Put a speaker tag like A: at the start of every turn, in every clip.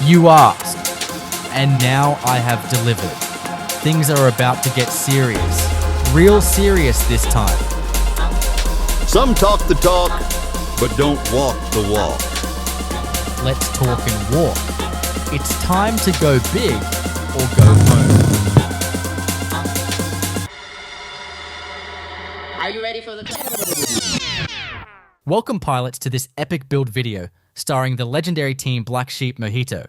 A: You asked, and now I have delivered. Things are about to get serious. Real serious this time.
B: Some talk the talk, but don't walk the walk.
A: Let's talk and walk. It's time to go big or go home.
C: Are you ready for the...
A: Welcome pilots to this epic build video starring the legendary team Black Sheep Mojito.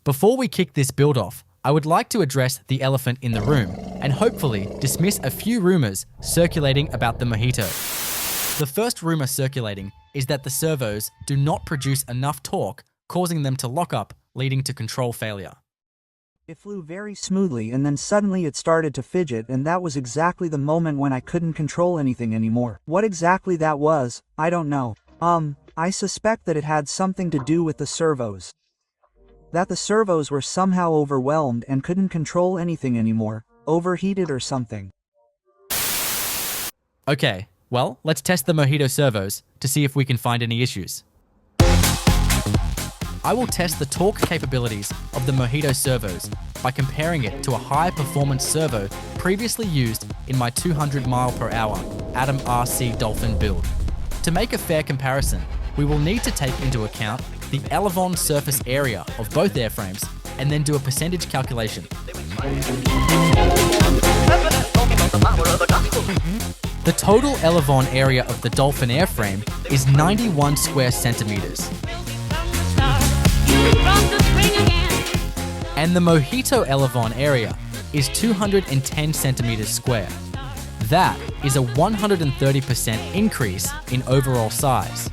A: Before we kick this build off, I would like to address the elephant in the room and hopefully dismiss a few rumors circulating about the Mojito. The first rumor circulating is that the servos do not produce enough torque, causing them to lock up, leading to control failure.
D: It flew very smoothly and then suddenly it started to fidget, and that was exactly the moment when I couldn't control anything anymore. What exactly that was, I don't know. I suspect that it had something to do with the servos. That the servos were somehow overwhelmed and couldn't control anything anymore, overheated or something.
A: Okay, well, let's test the Mojito servos to see if we can find any issues. I will test the torque capabilities of the Mojito servos by comparing it to a high-performance servo previously used in my 200 mph Atom RC Dolphin build. To make a fair comparison, we will need to take into account the elevon surface area of both airframes and then do a percentage calculation. The total elevon area of the Dolphin airframe is 91 square centimeters. And the Mojito elevon area is 210 centimeters square. That is a 130% increase in overall size.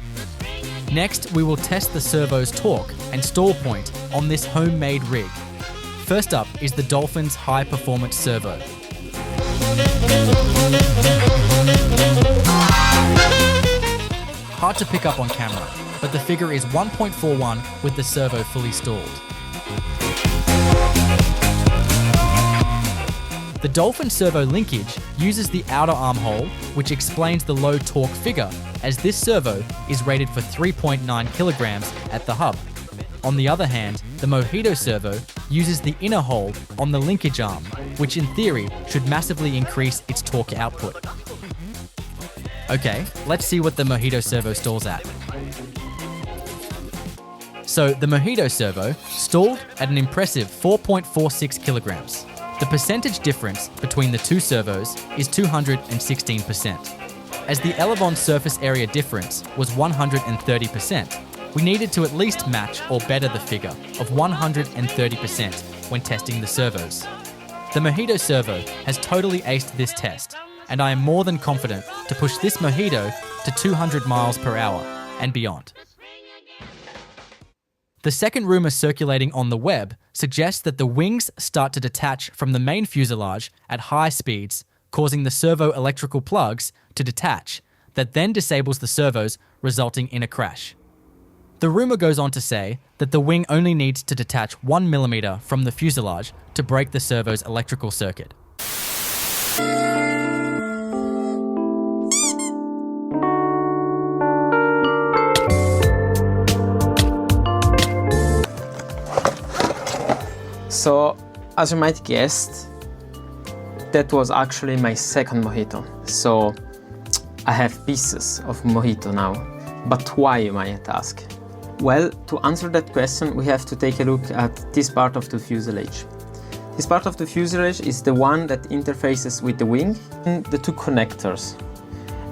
A: Next, we will test the servo's torque and stall point on this homemade rig. First up is the Dolphin's high-performance servo. Hard to pick up on camera, but the figure is 1.41 with the servo fully stalled. The Dolphin servo linkage uses the outer armhole, which explains the low torque figure, as this servo is rated for 3.9 kilograms at the hub. On the other hand, the Mojito servo uses the inner hole on the linkage arm, which in theory should massively increase its torque output. Okay, let's see what the Mojito servo stalls at. So the Mojito servo stalled at an impressive 4.46 kilograms. The percentage difference between the two servos is 216%. As the elevon surface area difference was 130%, we needed to at least match or better the figure of 130% when testing the servos. The Mojito servo has totally aced this test, and I am more than confident to push this Mojito to 200 miles per hour and beyond. The second rumor circulating on the web suggests that the wings start to detach from the main fuselage at high speeds, causing the servo electrical plugs to detach, that then disables the servos, resulting in a crash. The rumor goes on to say that the wing only needs to detach 1 millimeter from the fuselage to break the servo's electrical circuit.
E: So, as you might guess, that was actually my second Mojito. So, I have pieces of Mojito now. But why, you might ask? Well, to answer that question, we have to take a look at this part of the fuselage. This part of the fuselage is the one that interfaces with the wing and the two connectors.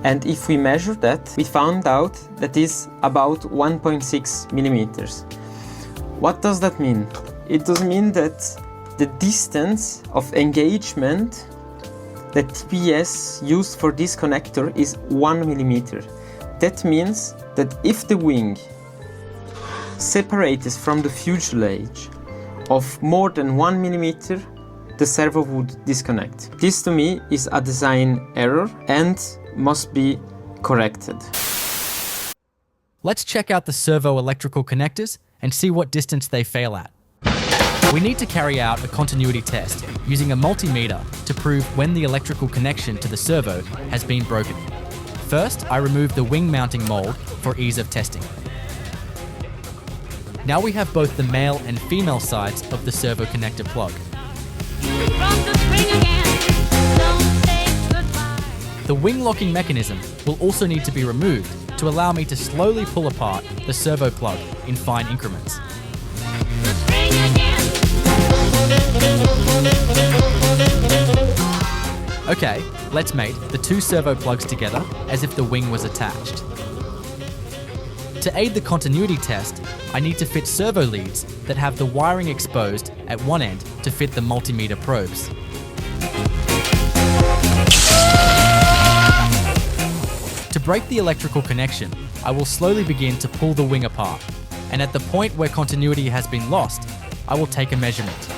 E: And if we measure that, we found out that is about 1.6 millimeters. What does that mean? It does mean that the distance of engagement that TBS used for this connector is 1 millimeter. That means that if the wing separates from the fuselage of more than 1 millimeter, the servo would disconnect. This to me is a design error and must be corrected.
A: Let's check out the servo electrical connectors and see what distance they fail at. We need to carry out a continuity test using a multimeter to prove when the electrical connection to the servo has been broken. First, I remove the wing mounting mold for ease of testing. Now we have both the male and female sides of the servo connector plug. The wing locking mechanism will also need to be removed to allow me to slowly pull apart the servo plug in fine increments. Okay, let's mate the two servo plugs together as if the wing was attached. To aid the continuity test, I need to fit servo leads that have the wiring exposed at one end to fit the multimeter probes. To break the electrical connection, I will slowly begin to pull the wing apart, and at the point where continuity has been lost, I will take a measurement.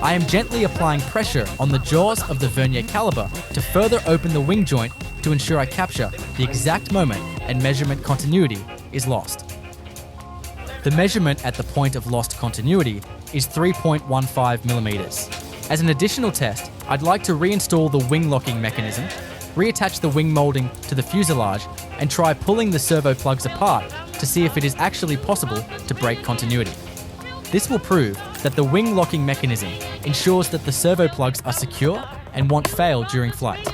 A: I am gently applying pressure on the jaws of the vernier caliper to further open the wing joint to ensure I capture the exact moment and measurement continuity is lost. The measurement at the point of lost continuity is 3.15 millimeters. As an additional test, I'd like to reinstall the wing locking mechanism, reattach the wing molding to the fuselage, and try pulling the servo plugs apart to see if it is actually possible to break continuity. This will prove that the wing locking mechanism ensures that the servo plugs are secure and won't fail during flight.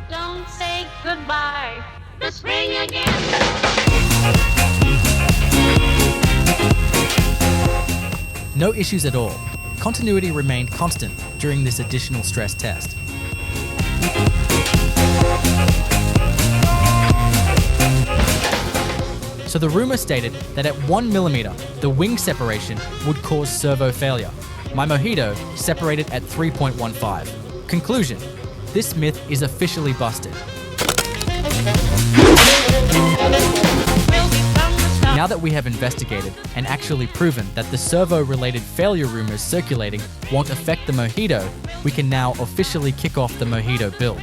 C: Don't say goodbye. Let's ring again.
A: No issues at all. Continuity remained constant during this additional stress test. So the rumor stated that at 1 millimeter, the wing separation would cause servo failure. My Mojito separated at 3.15. Conclusion: this myth is officially busted. Now that we have investigated and actually proven that the servo-related failure rumors circulating won't affect the Mojito, we can now officially kick off the Mojito build.